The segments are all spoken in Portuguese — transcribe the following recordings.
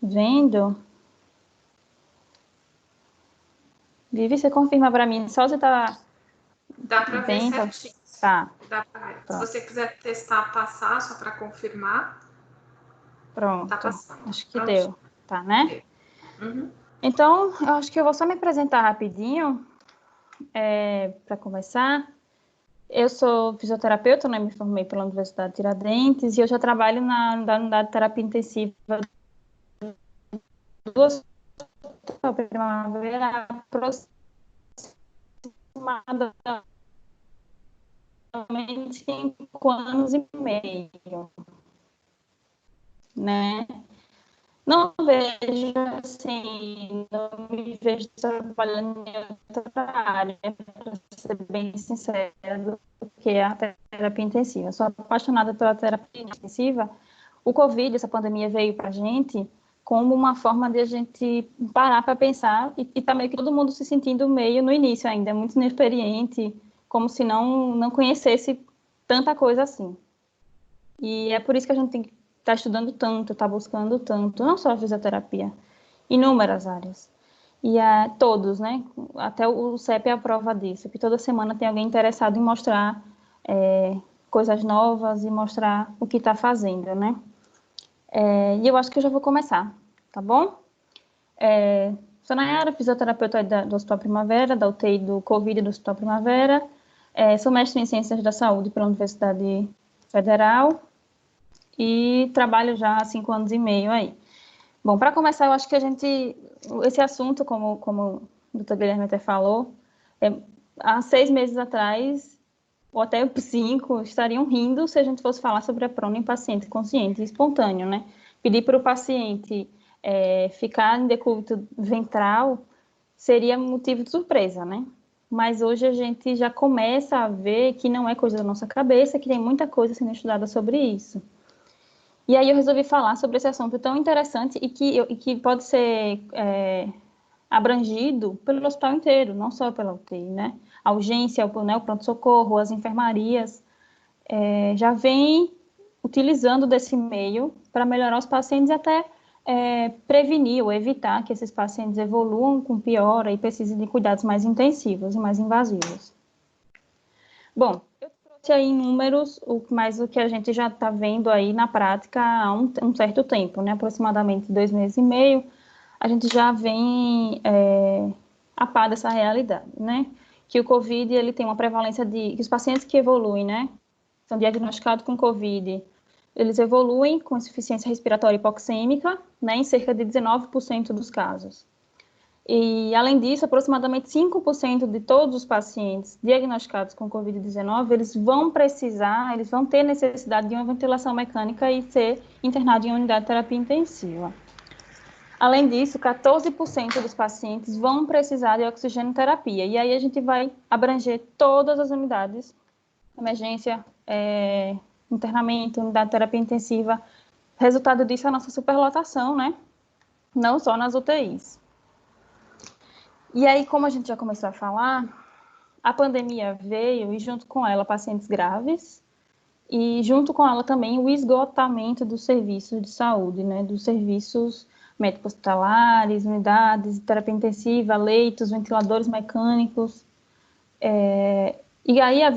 vendo. Vivi, você confirma para mim, só você tá Dá para ver bem, tá? certinho. Tá, Dá pra ver. Se pronto, você quiser testar, passar, só para confirmar, tá pronto. passando. Acho que Prontinho. deu, tá, né? Deu. Uhum. Então, eu acho que eu vou só me apresentar rapidinho, para começar. Eu sou fisioterapeuta, né? Me formei pela Universidade de Tiradentes e eu já trabalho na unidade de terapia intensiva do Hospital Primavera há aproximadamente 5 anos e meio, né? Não vejo, assim, não me vejo trabalhando em outra área, para ser bem sincera, do que a terapia intensiva. Eu sou apaixonada pela terapia intensiva. O Covid, essa pandemia, veio para a gente como uma forma de a gente parar para pensar e tá meio que todo mundo se sentindo meio no início ainda, muito inexperiente, como se não conhecesse tanta coisa assim. E é por isso que a gente tem que estar estudando tanto, estar buscando tanto, não só a fisioterapia, inúmeras áreas. E todos, né? Até o CEP é a prova disso, que toda semana tem alguém interessado em mostrar coisas novas e mostrar o que está fazendo, né? E eu acho que eu já vou começar, tá bom? Sou Nayara, fisioterapeuta do Hospital Primavera, da UTI do Covid do Hospital Primavera. Sou mestre em Ciências da Saúde pela Universidade Federal e trabalho já há 5 anos e meio aí. Bom, para começar, eu acho que esse assunto, como o Dr. Guilherme até falou, há 6 meses atrás, ou até 5, estariam rindo se a gente fosse falar sobre a prona em paciente consciente e espontâneo, né? Pedir para o paciente ficar em decúbito ventral seria motivo de surpresa, né? Mas hoje a gente já começa a ver que não é coisa da nossa cabeça, que tem muita coisa sendo estudada sobre isso. E aí eu resolvi falar sobre esse assunto tão interessante e que pode ser abrangido pelo hospital inteiro, não só pela UTI, né? A urgência, o pronto-socorro, as enfermarias, já vem utilizando desse meio para melhorar os pacientes e até prevenir ou evitar que esses pacientes evoluam com piora e precisem de cuidados mais intensivos e mais invasivos. Bom, eu trouxe aí números, mas o que a gente já está vendo aí na prática há um certo tempo, né? Aproximadamente 2 meses e meio, a gente já vem a par dessa realidade, né? Que o COVID, ele tem uma prevalência que os pacientes que evoluem, né? São diagnosticados com COVID, eles evoluem com insuficiência respiratória hipoxêmica, né? Em cerca de 19% dos casos. E, além disso, aproximadamente 5% de todos os pacientes diagnosticados com Covid-19, eles vão ter necessidade de uma ventilação mecânica e ser internados em uma unidade de terapia intensiva. Além disso, 14% dos pacientes vão precisar de oxigenoterapia. E aí a gente vai abranger todas as unidades, emergência, internamento, unidade de terapia intensiva. Resultado disso é a nossa superlotação, né? Não só nas UTIs. E aí, como a gente já começou a falar, a pandemia veio e junto com ela pacientes graves e junto com ela também o esgotamento dos serviços de saúde, né, dos serviços médicos hospitalares, unidades de terapia intensiva, leitos, ventiladores mecânicos. E aí a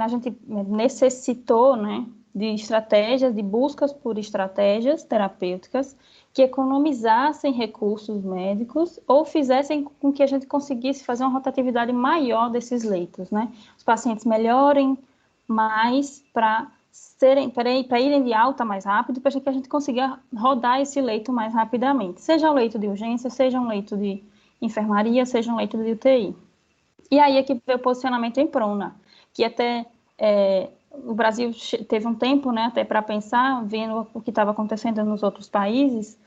gente necessitou, né, de estratégias, de buscas por estratégias terapêuticas que economizassem recursos médicos ou fizessem com que a gente conseguisse fazer uma rotatividade maior desses leitos, né? Os pacientes melhorem mais para irem de alta mais rápido, para que a gente consiga rodar esse leito mais rapidamente, seja um leito de urgência, seja um leito de enfermaria, seja um leito de UTI. E aí é que veio o posicionamento em prona, que até o Brasil teve um tempo, né, até para pensar, vendo o que estava acontecendo nos outros países,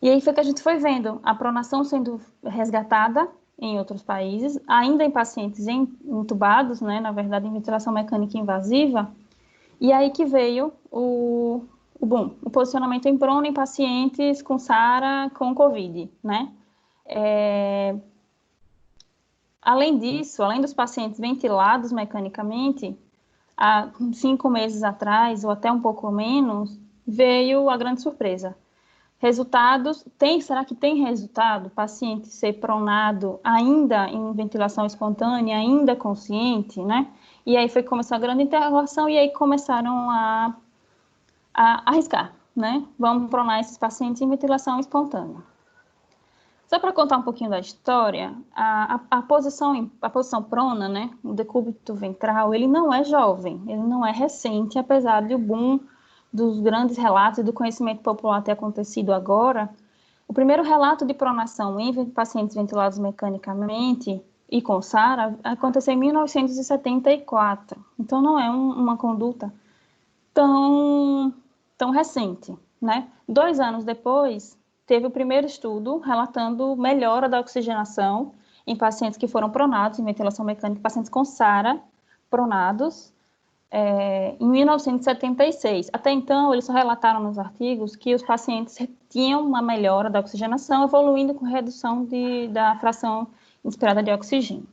e aí foi que a gente foi vendo a pronação sendo resgatada em outros países, ainda em pacientes entubados, né, na verdade, em ventilação mecânica invasiva, e aí que veio o posicionamento em prona em pacientes com SARA, com COVID, né? Além disso, além dos pacientes ventilados mecanicamente, há 5 meses atrás, ou até um pouco menos, veio a grande surpresa. Resultados, será que tem resultado? Paciente ser pronado ainda em ventilação espontânea, ainda consciente, né? E aí começou a grande interrogação e aí começaram a arriscar, né? Vamos pronar esses pacientes em ventilação espontânea. Só para contar um pouquinho da história, a posição prona, né? O decúbito ventral, ele não é jovem, ele não é recente, apesar do boom dos grandes relatos e do conhecimento popular ter acontecido agora. O primeiro relato de pronação em pacientes ventilados mecanicamente e com SARA aconteceu em 1974. Então, não é uma conduta tão recente, né? 2 anos depois, teve o primeiro estudo relatando melhora da oxigenação em pacientes que foram pronados em ventilação mecânica, pacientes com SARA pronados, em 1976. Até então, eles só relataram nos artigos que os pacientes tinham uma melhora da oxigenação, evoluindo com redução da fração inspirada de oxigênio.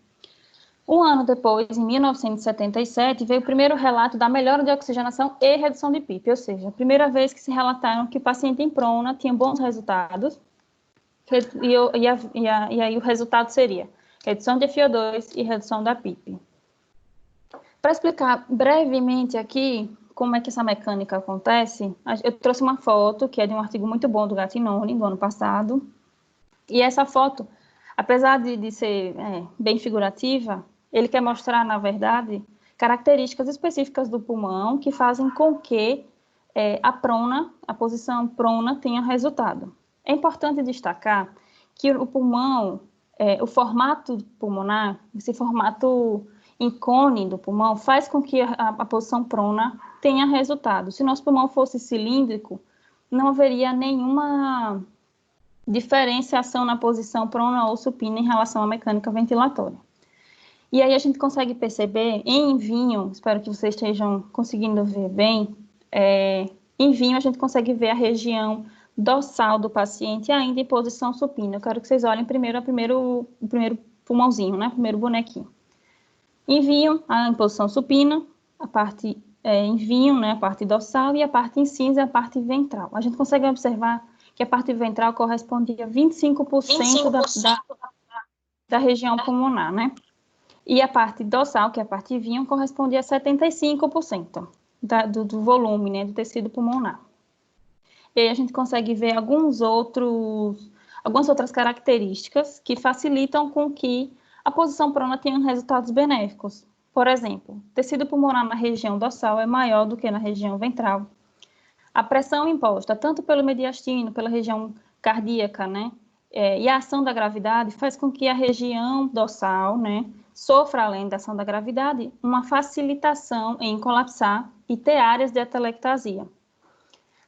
Um ano depois, em 1977, veio o primeiro relato da melhora de oxigenação e redução de PIP, ou seja, a primeira vez que se relataram que o paciente em prona tinha bons resultados, e aí o resultado seria redução de FiO2 e redução da PIP. Para explicar brevemente aqui como é que essa mecânica acontece, eu trouxe uma foto que é de um artigo muito bom do Gattinoni, do ano passado, e essa foto, apesar de ser bem figurativa, ele quer mostrar, na verdade, características específicas do pulmão que fazem com que a posição prona tenha resultado. É importante destacar que o pulmão, o formato pulmonar, esse formato em cone do pulmão, faz com que a posição prona tenha resultado. Se nosso pulmão fosse cilíndrico, não haveria nenhuma diferenciação na posição prona ou supina em relação à mecânica ventilatória. E aí a gente consegue perceber em vinho, espero que vocês estejam conseguindo ver bem, em vinho a gente consegue ver a região dorsal do paciente ainda em posição supina. Eu quero que vocês olhem primeiro o primeiro pulmãozinho, né? Primeiro bonequinho. Em vinho, em posição supina, a parte em vinho, né? A parte dorsal, e a parte em cinza, a parte ventral. A gente consegue observar que a parte ventral correspondia a 25% da região pulmonar, né? E a parte dorsal, que é a parte vinho, correspondia a 75% do volume, né, do tecido pulmonar. E aí a gente consegue ver algumas outras características que facilitam com que a posição prona tenha resultados benéficos. Por exemplo, o tecido pulmonar na região dorsal é maior do que na região ventral. A pressão imposta, tanto pelo mediastino, pela região cardíaca, né, e a ação da gravidade faz com que a região dorsal, né, sofra, além da ação da gravidade, uma facilitação em colapsar e ter áreas de atelectasia.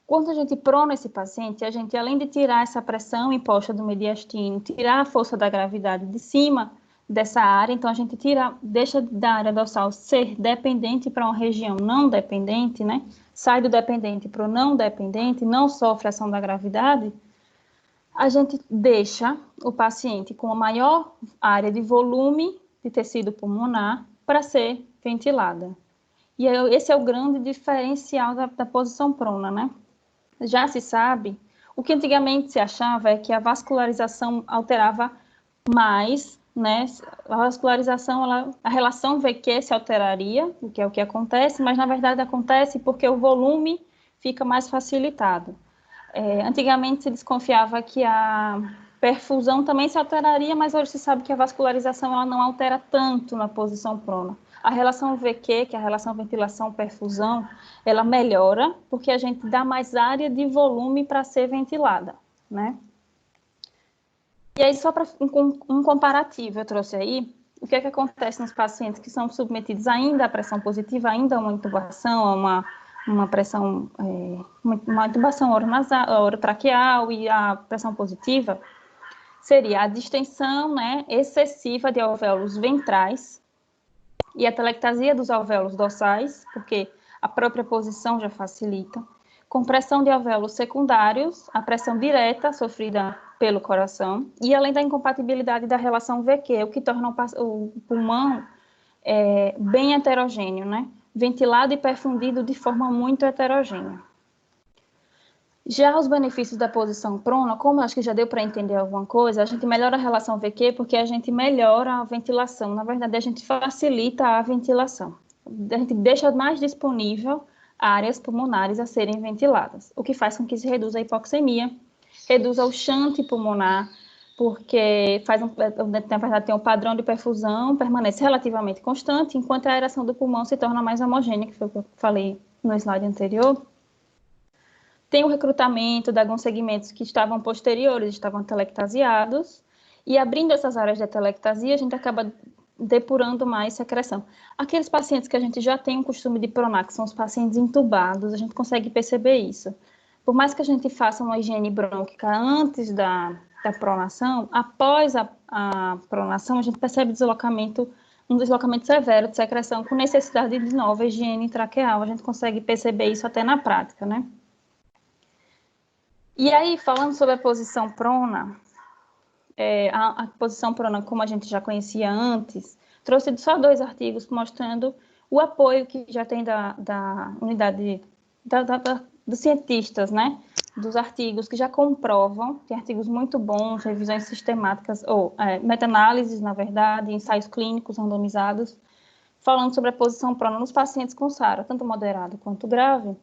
Quando a gente prona esse paciente, a gente, além de tirar essa pressão imposta do mediastino, tirar a força da gravidade de cima dessa área, então a gente deixa da área dorsal ser dependente para uma região não dependente, né? Sai do dependente para o não dependente, não sofre ação da gravidade, a gente deixa o paciente com a maior área de volume de tecido pulmonar para ser ventilada. E esse é o grande diferencial da posição prona, né? Já se sabe, o que antigamente se achava é que a vascularização alterava mais, né? A vascularização, a relação VQ se alteraria, o que é o que acontece, mas na verdade acontece porque o volume fica mais facilitado. Antigamente se desconfiava que a perfusão também se alteraria, mas hoje se sabe que a vascularização ela não altera tanto na posição prona. A relação VQ, que é a relação ventilação-perfusão, ela melhora porque a gente dá mais área de volume para ser ventilada, né? E aí, só para um comparativo, eu trouxe aí o que é que acontece nos pacientes que são submetidos ainda à pressão positiva, ainda a uma intubação, a uma pressão, uma intubação orotraqueal e a pressão positiva, seria a distensão, né, excessiva de alvéolos ventrais e a atelectasia dos alvéolos dorsais, porque a própria posição já facilita, compressão de alvéolos secundários, a pressão direta sofrida pelo coração, e além da incompatibilidade da relação VQ, o que torna o pulmão bem heterogêneo, né? Ventilado e perfundido de forma muito heterogênea. Já os benefícios da posição prona, como acho que já deu para entender alguma coisa, a gente melhora a relação VQ porque a gente melhora a ventilação. Na verdade, a gente facilita a ventilação. A gente deixa mais disponível áreas pulmonares a serem ventiladas, o que faz com que se reduza a hipoxemia, reduza o shunt pulmonar, porque na verdade tem um padrão de perfusão, permanece relativamente constante, enquanto a aeração do pulmão se torna mais homogênea, que foi o que eu falei no slide anterior. Tem o recrutamento de alguns segmentos que estavam posteriores, estavam atelectasiados, e abrindo essas áreas de atelectasia, a gente acaba depurando mais secreção. Aqueles pacientes que a gente já tem o costume de pronar, que são os pacientes intubados, a gente consegue perceber isso. Por mais que a gente faça uma higiene brônquica antes da pronação, após a pronação, a gente percebe um deslocamento severo de secreção com necessidade de nova higiene traqueal. A gente consegue perceber isso até na prática, né? E aí, falando sobre a posição prona, a posição prona, como a gente já conhecia antes, trouxe só 2 artigos mostrando o apoio que já tem da unidade dos cientistas, né? Dos artigos que já comprovam, tem artigos muito bons, revisões sistemáticas, ou meta-análises, na verdade, ensaios clínicos randomizados, falando sobre a posição prona nos pacientes com SARA, tanto moderado quanto grave,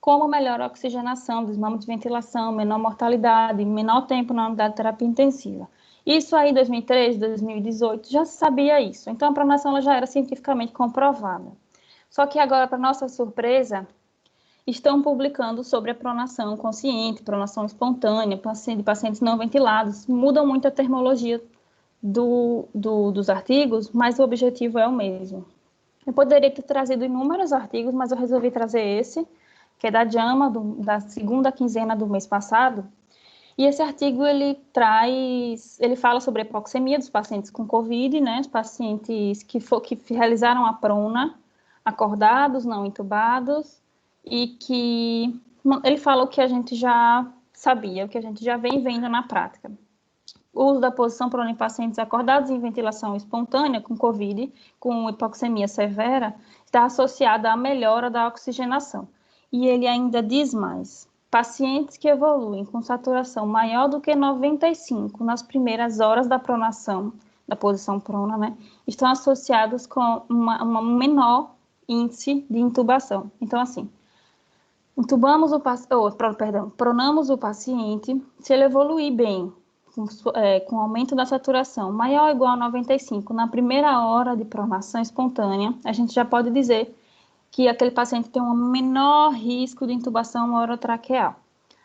como melhor oxigenação, desmame de ventilação, menor mortalidade, menor tempo na unidade de terapia intensiva. Isso aí em 2013, 2018, já se sabia isso. Então, a pronação ela já era cientificamente comprovada. Só que agora, para nossa surpresa, estão publicando sobre a pronação consciente, pronação espontânea, de pacientes não ventilados. Mudam muito a termologia dos artigos, mas o objetivo é o mesmo. Eu poderia ter trazido inúmeros artigos, mas eu resolvi trazer esse, que é da JAMA, da segunda quinzena do mês passado, e esse artigo ele fala sobre a hipoxemia dos pacientes com COVID, né, os pacientes que realizaram a prona, acordados, não intubados, e que ele fala o que a gente já sabia, o que a gente já vem vendo na prática. O uso da posição prona em pacientes acordados em ventilação espontânea com COVID, com hipoxemia severa, está associada à melhora da oxigenação. E ele ainda diz mais: pacientes que evoluem com saturação maior do que 95 nas primeiras horas da pronação, da posição prona, né, estão associados com uma menor índice de intubação. Então, assim, pronamos o paciente, se ele evoluir bem, com aumento da saturação maior ou igual a 95 na primeira hora de pronação espontânea, a gente já pode dizer que aquele paciente tem um menor risco de intubação orotraqueal.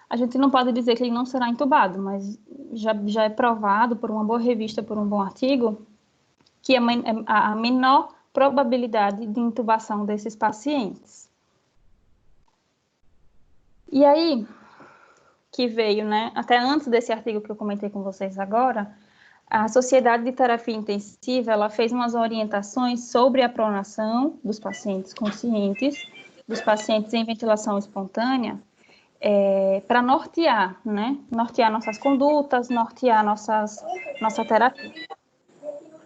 A gente não pode dizer que ele não será intubado, mas já é provado por uma boa revista, por um bom artigo, que a menor probabilidade de intubação desses pacientes. E aí, que veio, né, até antes desse artigo que eu comentei com vocês agora, a Sociedade de Terapia Intensiva, ela fez umas orientações sobre a pronação dos pacientes conscientes, dos pacientes em ventilação espontânea, para nortear, né, nortear nossas condutas, nortear nossa terapia.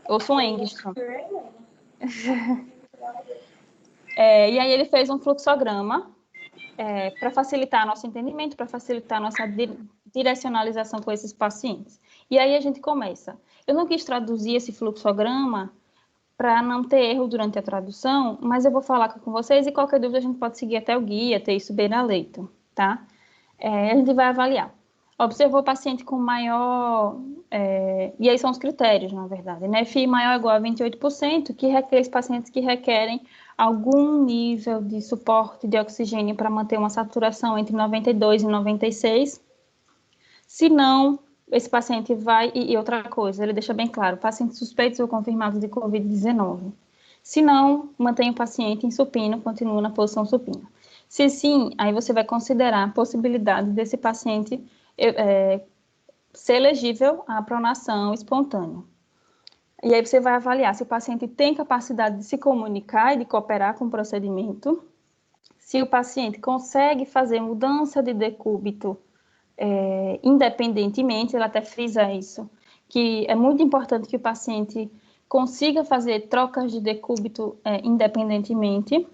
Ouço um Engstrom. E aí ele fez um fluxograma, para facilitar nosso entendimento, para facilitar nossa direcionalização com esses pacientes. E aí a gente começa. Eu não quis traduzir esse fluxograma para não ter erro durante a tradução, mas eu vou falar com vocês e qualquer dúvida a gente pode seguir até o guia, ter isso bem na leito, tá? A gente vai avaliar. Observou o paciente com maior... e aí são os critérios, na verdade, né? FI maior ou igual a 28%, que aqueles pacientes que requerem algum nível de suporte de oxigênio para manter uma saturação entre 92 e 96. Se não, esse paciente vai... E outra coisa, ele deixa bem claro, pacientes suspeitos ou confirmados de COVID-19. Se não, mantém o paciente em supino, continua na posição supina. Se sim, aí você vai considerar a possibilidade desse paciente ser elegível à pronação espontânea. E aí você vai avaliar se o paciente tem capacidade de se comunicar e de cooperar com o procedimento, se o paciente consegue fazer mudança de decúbito independentemente, ele até frisa isso, que é muito importante que o paciente consiga fazer trocas de decúbito independentemente,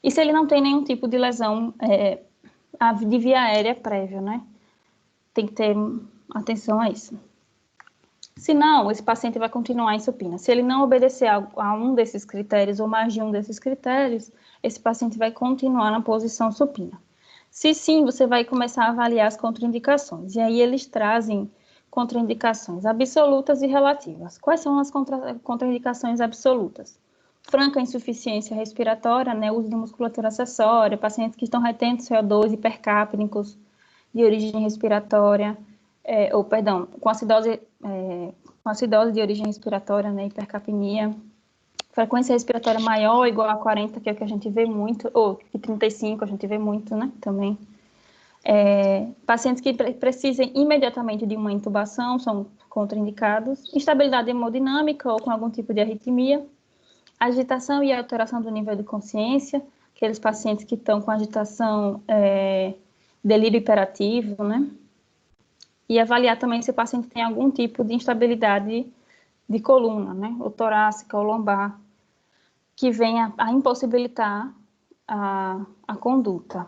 e se ele não tem nenhum tipo de lesão de via aérea prévia, né? Tem que ter atenção a isso. Se não, esse paciente vai continuar em supina. Se ele não obedecer a um desses critérios ou mais de um desses critérios, esse paciente vai continuar na posição supina. Se sim, você vai começar a avaliar as contraindicações. E aí eles trazem contraindicações absolutas e relativas. Quais são as contraindicações absolutas? Franca insuficiência respiratória, né, uso de musculatura acessória, pacientes que estão retendo CO2 hipercápnicos de origem respiratória, com acidose de origem respiratória, né, hipercapnia, frequência respiratória maior ou igual a 40, que é o que a gente vê muito, ou de 35 a gente vê muito, né, também. Pacientes que precisem imediatamente de uma intubação são contraindicados, instabilidade hemodinâmica ou com algum tipo de arritmia, agitação e alteração do nível de consciência, aqueles pacientes que estão com agitação, delírio hiperativo, né? E avaliar também se o paciente tem algum tipo de instabilidade de coluna, né? Ou torácica ou lombar, que venha a impossibilitar a conduta.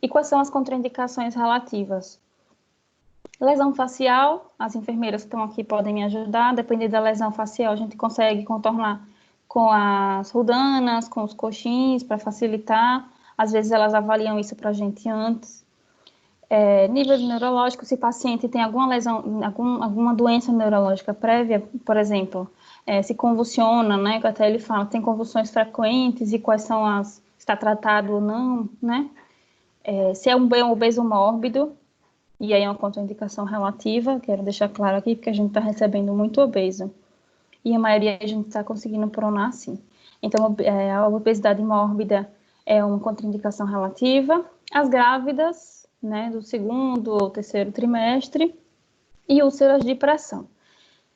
E quais são as contraindicações relativas? Lesão facial, as enfermeiras que estão aqui podem me ajudar, dependendo da lesão facial, a gente consegue contornar com as rudanas, com os coxins, para facilitar. Às vezes elas avaliam isso para a gente antes. Nível neurológico, se o paciente tem alguma lesão, alguma doença neurológica prévia, por exemplo, se convulsiona, né, que até ele fala, tem convulsões frequentes e quais são está tratado ou não, né? Se é um obeso mórbido, e aí é uma contraindicação relativa, quero deixar claro aqui, porque a gente está recebendo muito obeso. E a maioria a gente está conseguindo pronar, sim. Então, a obesidade mórbida é uma contraindicação relativa. As grávidas, né, do segundo ou terceiro trimestre, e úlceras de pressão.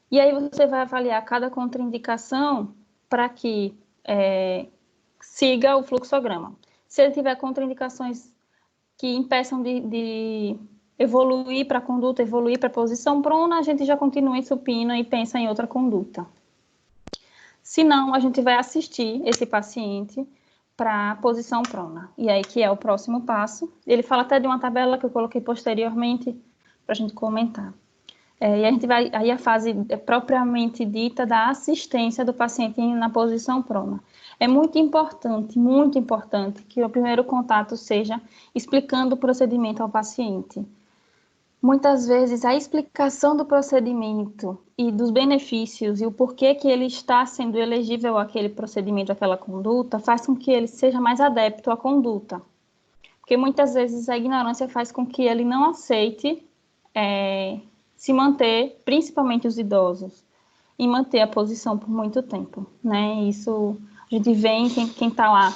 E aí você vai avaliar cada contraindicação para que siga o fluxograma. Se ele tiver contraindicações que impeçam de evoluir para a conduta, evoluir para a posição prona, a gente já continua em supina e pensa em outra conduta. Se não, a gente vai assistir esse paciente para a posição prona. E aí que é o próximo passo. Ele fala até de uma tabela que eu coloquei posteriormente para a gente comentar. E a gente vai, aí a fase propriamente dita da assistência do paciente na posição prona. É muito importante que o primeiro contato seja explicando o procedimento ao paciente. Muitas vezes a explicação do procedimento e dos benefícios e o porquê que ele está sendo elegível àquele procedimento, àquela conduta, faz com que ele seja mais adepto à conduta. Porque muitas vezes a ignorância faz com que ele não aceite se manter, principalmente os idosos, e manter a posição por muito tempo, né? Isso a gente vê em quem está lá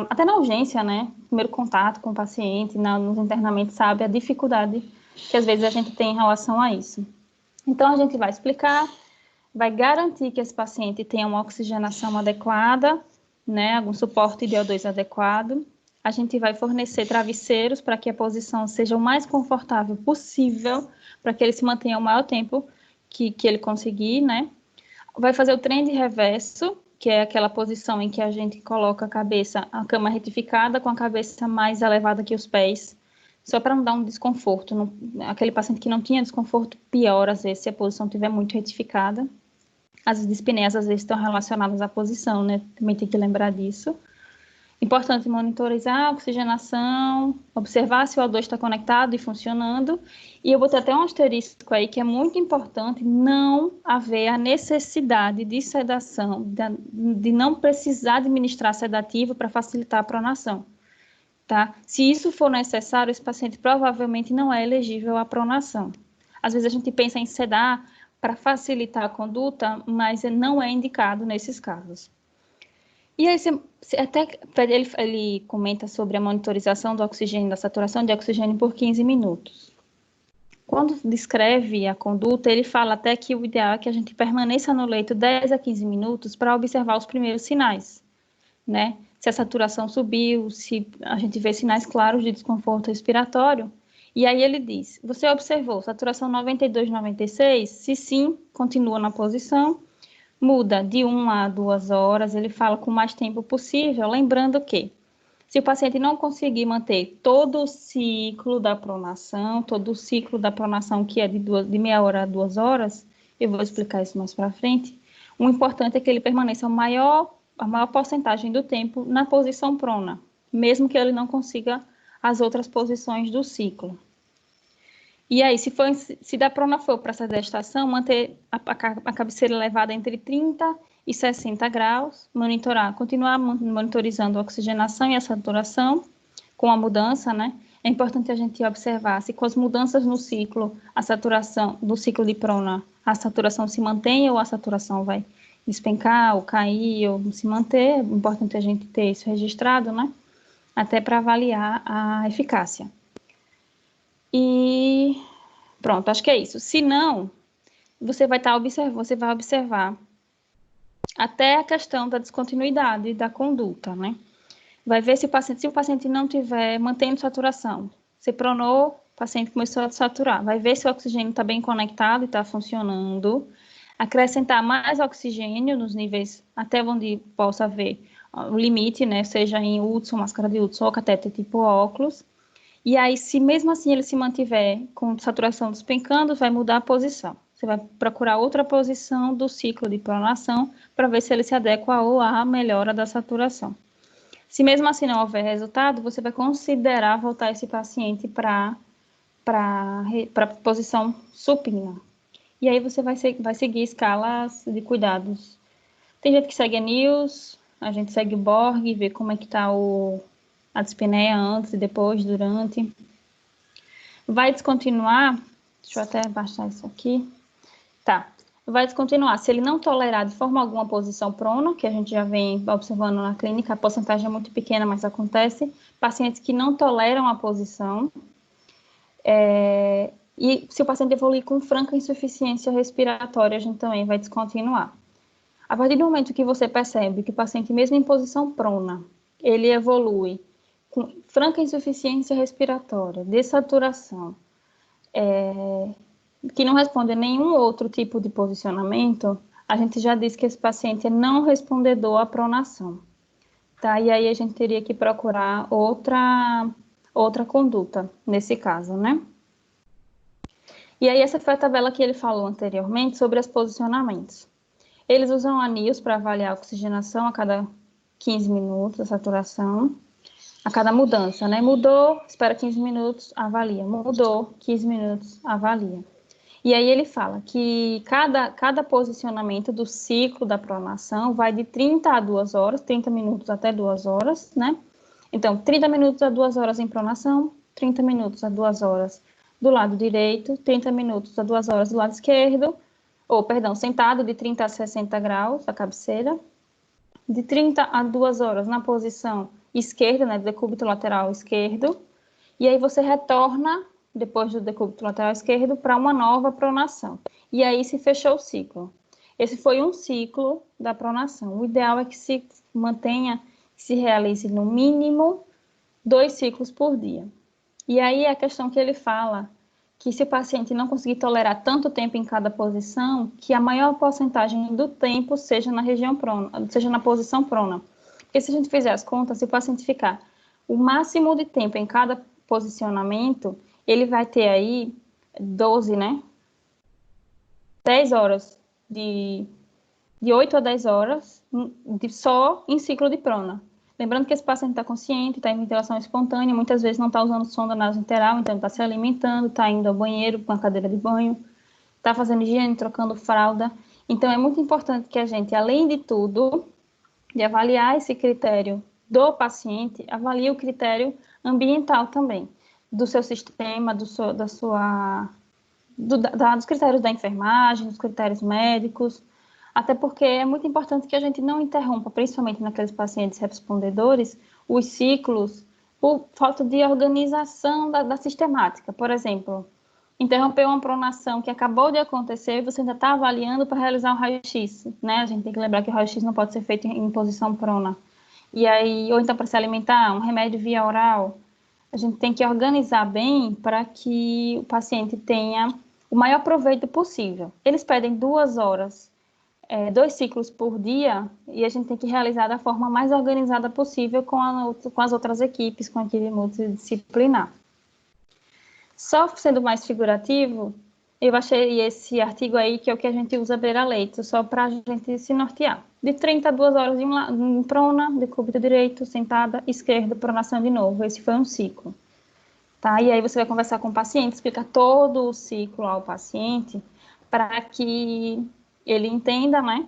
até na urgência, né? Primeiro contato com o paciente, nos internamentos, sabe a dificuldade que às vezes a gente tem em relação a isso. Então, a gente vai explicar, vai garantir que esse paciente tenha uma oxigenação adequada, né? Algum suporte de O2 adequado. A gente vai fornecer travesseiros para que a posição seja o mais confortável possível, para que ele se mantenha o maior tempo que ele conseguir, né? Vai fazer o trem de reverso, que é aquela posição em que a gente coloca a cama retificada com a cabeça mais elevada que os pés, só para não dar um desconforto. Aquele paciente que não tinha desconforto, pior às vezes se a posição estiver muito retificada. As dispneias às vezes estão relacionadas à posição, né? Também tem que lembrar disso. Importante monitorizar a oxigenação, observar se o O2 está conectado e funcionando. E eu botei até um asterisco aí que é muito importante não haver a necessidade de sedação, de não precisar administrar sedativo para facilitar a pronação. Tá? Se isso for necessário, esse paciente provavelmente não é elegível à pronação. Às vezes a gente pensa em sedar para facilitar a conduta, mas não é indicado nesses casos. E aí, até ele comenta sobre a monitorização do oxigênio, da saturação de oxigênio por 15 minutos. Quando descreve a conduta, ele fala até que o ideal é que a gente permaneça no leito 10 a 15 minutos para observar os primeiros sinais, né? Se a saturação subiu, se a gente vê sinais claros de desconforto respiratório. E aí ele diz, você observou saturação 92, 96? Se sim, continua na posição. Muda de 1 a 2 horas, ele fala com o mais tempo possível, lembrando que Se o paciente não conseguir manter todo o ciclo da pronação, que é de meia hora a 2 horas, eu vou explicar isso mais para frente, o importante é que ele permaneça a maior porcentagem do tempo na posição prona, mesmo que ele não consiga as outras posições do ciclo. E aí, se da prona for para essa gestação, manter a cabeceira elevada entre 30 e 60 graus, continuar monitorizando a oxigenação e a saturação com a mudança, né? É importante a gente observar se com as mudanças no ciclo, a saturação do ciclo de prona, a saturação se mantém ou a saturação vai despencar ou cair ou se manter. É importante a gente ter isso registrado, né? Até para avaliar a eficácia. E pronto, acho que é isso. Se não, você vai observar até a questão da descontinuidade da conduta, né? Vai ver se o paciente não estiver mantendo saturação. Se pronou, o paciente começou a saturar. Vai ver se o oxigênio está bem conectado e está funcionando. Acrescentar mais oxigênio nos níveis até onde possa haver o limite, né? Seja em Hudson, máscara de Hudson ou catéter tipo óculos. E aí, se mesmo assim ele se mantiver com saturação despencando, vai mudar a posição. Você vai procurar outra posição do ciclo de pronação para ver se ele se adequa ou à melhora da saturação. Se mesmo assim não houver resultado, você vai considerar voltar esse paciente para a posição supina. E aí você vai seguir escalas de cuidados. Tem gente que segue a NIOS, a gente segue o Borg, vê como é que está a dispneia antes, depois, durante. Vai descontinuar, deixa eu até baixar isso aqui. Tá, vai descontinuar. Se ele não tolerar de forma alguma a posição prona, que a gente já vem observando na clínica, a porcentagem é muito pequena, mas acontece. Pacientes que não toleram a posição. E se o paciente evoluir com franca insuficiência respiratória, a gente também vai descontinuar. A partir do momento que você percebe que o paciente, mesmo em posição prona, ele evolui com franca insuficiência respiratória, dessaturação, que não responde a nenhum outro tipo de posicionamento, a gente já diz que esse paciente é não respondedor à pronação, tá? E aí a gente teria que procurar outra conduta nesse caso, né? E aí essa foi a tabela que ele falou anteriormente sobre os posicionamentos. Eles usam a NIOS para avaliar a oxigenação a cada 15 minutos, a saturação, a cada mudança, né? Mudou, espera 15 minutos, avalia. Mudou, 15 minutos, avalia. E aí ele fala que cada posicionamento do ciclo da pronação vai de 30 a 2 horas, 30 minutos até 2 horas, né? Então, 30 minutos a 2 horas em pronação, 30 minutos a 2 horas do lado direito, 30 minutos a 2 horas do lado esquerdo, sentado de 30 a 60 graus, a cabeceira, de 30 a 2 horas na posição esquerda, né, do decúbito lateral esquerdo, e aí você retorna, depois do decúbito lateral esquerdo, para uma nova pronação. E aí se fechou o ciclo. Esse foi um ciclo da pronação. O ideal é que se mantenha, se realize no mínimo 2 ciclos por dia. E aí a questão que ele fala, que se o paciente não conseguir tolerar tanto tempo em cada posição, que a maior porcentagem do tempo seja na região prona, seja na posição prona. Porque se a gente fizer as contas, se o paciente ficar o máximo de tempo em cada posicionamento, ele vai ter aí 12, né? 10 horas, de 8 a 10 horas só em ciclo de prona. Lembrando que esse paciente está consciente, está em ventilação espontânea, muitas vezes não está usando sonda nasointeral, então está se alimentando, está indo ao banheiro com a cadeira de banho, está fazendo higiene, trocando fralda. Então, é muito importante que a gente, além de tudo, de avaliar esse critério do paciente, avalie o critério ambiental também, do seu sistema, dos critérios da enfermagem, dos critérios médicos, até porque é muito importante que a gente não interrompa, principalmente naqueles pacientes respondedores, os ciclos por falta de organização da sistemática. Por exemplo, interromper uma pronação que acabou de acontecer e você ainda está avaliando para realizar um raio-x, né? A gente tem que lembrar que o raio-x não pode ser feito em posição prona. E aí, ou então para se alimentar, um remédio via oral. A gente tem que organizar bem para que o paciente tenha o maior proveito possível. Eles pedem 2 horas 2 ciclos por dia, e a gente tem que realizar da forma mais organizada possível com as outras equipes, com a equipe multidisciplinar. Só sendo mais figurativo, eu achei esse artigo aí, que é o que a gente usa beira-leito, só para a gente se nortear. De 30 a 2 horas em prona, decúbito direito, sentada, esquerda, pronação de novo. Esse foi um ciclo. Tá? E aí você vai conversar com o paciente, explicar todo o ciclo ao paciente, para que ele entenda, né?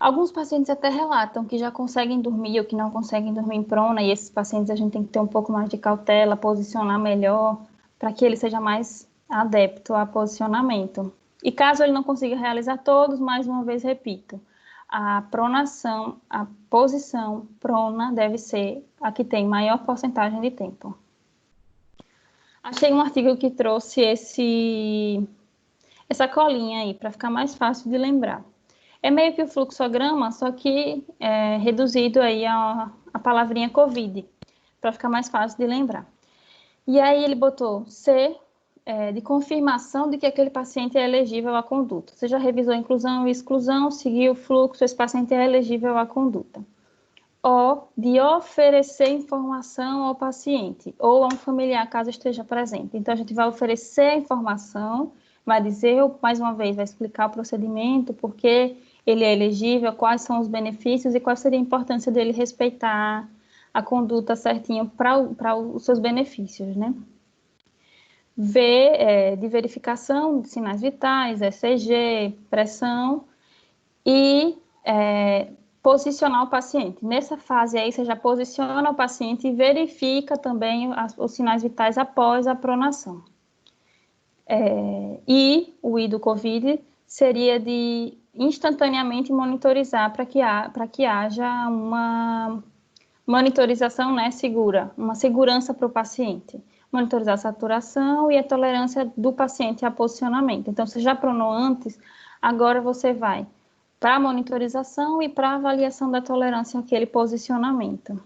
Alguns pacientes até relatam que já conseguem dormir ou que não conseguem dormir em prona, e esses pacientes a gente tem que ter um pouco mais de cautela, posicionar melhor, para que ele seja mais adepto a posicionamento. E caso ele não consiga realizar todos, mais uma vez repito, a pronação, a posição prona deve ser a que tem maior porcentagem de tempo. Achei um artigo que trouxe essa colinha aí, para ficar mais fácil de lembrar. É meio que o fluxograma, só que reduzido aí a palavrinha COVID, para ficar mais fácil de lembrar. E aí ele botou C, de confirmação de que aquele paciente é elegível à conduta. Você já revisou inclusão e exclusão, seguiu o fluxo, esse paciente é elegível à conduta. O, de oferecer informação ao paciente, ou a um familiar, caso esteja presente. Então, a gente vai oferecer a informação, vai dizer, mais uma vez, vai explicar o procedimento, porque ele é elegível, quais são os benefícios e qual seria a importância dele respeitar a conduta certinho para os seus benefícios, né? V, de verificação de sinais vitais, ECG, pressão, e posicionar o paciente. Nessa fase aí, você já posiciona o paciente e verifica também os sinais vitais após a pronação. E o I do COVID seria de instantaneamente monitorizar para que haja uma monitorização, né, segura, uma segurança para o paciente. Monitorizar a saturação e a tolerância do paciente a posicionamento. Então, você já pronou antes, agora você vai para a monitorização e para a avaliação da tolerância àquele posicionamento.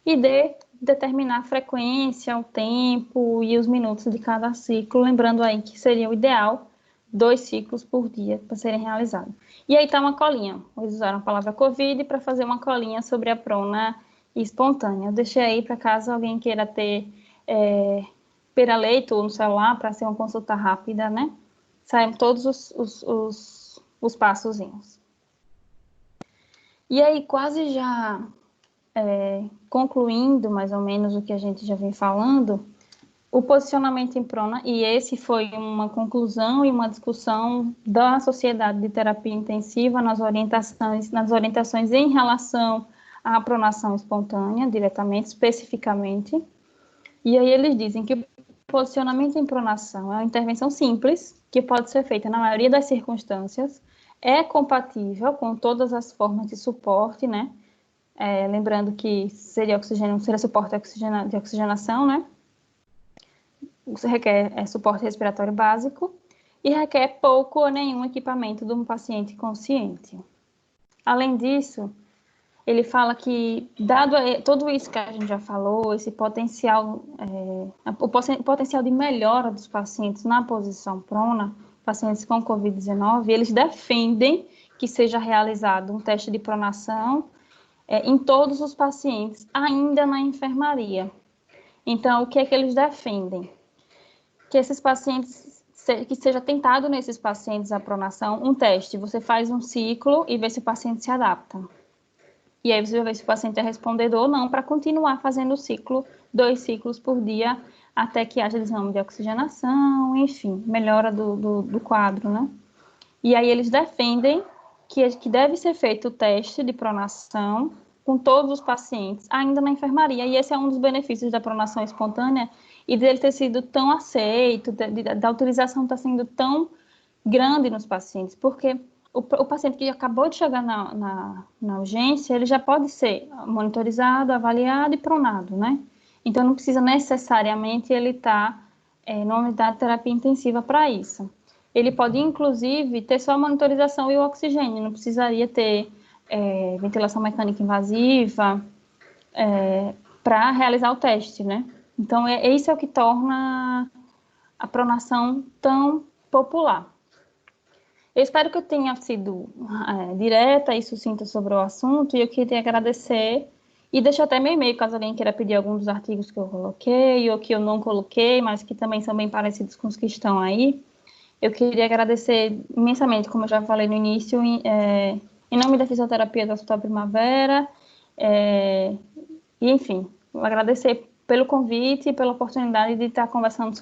E D, determinar a frequência, o tempo e os minutos de cada ciclo, lembrando aí que seria o ideal 2 ciclos por dia para serem realizados. E aí está uma colinha. Eles usaram a palavra COVID para fazer uma colinha sobre a prona espontânea. Eu deixei aí para caso alguém queira ter beira-leito ou no celular para ser uma consulta rápida, né? Saem todos os passozinhos. E aí, quase já concluindo mais ou menos o que a gente já vem falando, o posicionamento em prona, e esse foi uma conclusão e uma discussão da Sociedade de Terapia Intensiva nas orientações em relação à pronação espontânea, diretamente, especificamente. E aí eles dizem que o posicionamento em pronação é uma intervenção simples, que pode ser feita na maioria das circunstâncias, é compatível com todas as formas de suporte, né? Lembrando que seria suporte de oxigenação, né? Requer suporte respiratório básico e requer pouco ou nenhum equipamento de um paciente consciente. Além disso, ele fala que, dado tudo isso que a gente já falou, esse potencial, o potencial de melhora dos pacientes na posição prona, pacientes com COVID-19, eles defendem que seja realizado um teste de pronação em todos os pacientes, ainda na enfermaria. Então, o que é que eles defendem? Que esses pacientes, que seja tentado nesses pacientes a pronação, um teste. Você faz um ciclo e vê se o paciente se adapta. E aí você vai ver se o paciente é respondedor ou não, para continuar fazendo o ciclo, 2 ciclos por dia, até que haja desmame de oxigenação, enfim, melhora do quadro, né? E aí eles defendem que deve ser feito o teste de pronação com todos os pacientes, ainda na enfermaria. E esse é um dos benefícios da pronação espontânea e dele ter sido tão aceito, da utilização estar sendo tão grande nos pacientes, porque o paciente que acabou de chegar na urgência, ele já pode ser monitorizado, avaliado e pronado, né? Então, não precisa necessariamente ele estar numa unidade de terapia intensiva para isso. Ele pode, inclusive, ter só a monitorização e o oxigênio, não precisaria ter ventilação mecânica invasiva para realizar o teste, né? Então, isso é o que torna a pronação tão popular. Eu espero que eu tenha sido direta e sucinta sobre o assunto, e eu queria agradecer, e deixar até meu e-mail, caso alguém queira pedir algum dos artigos que eu coloquei, ou que eu não coloquei, mas que também são bem parecidos com os que estão aí. Eu queria agradecer imensamente, como eu já falei no início, em nome da Fisioterapia do Hospital Primavera, e enfim, agradecer pelo convite e pela oportunidade de estar conversando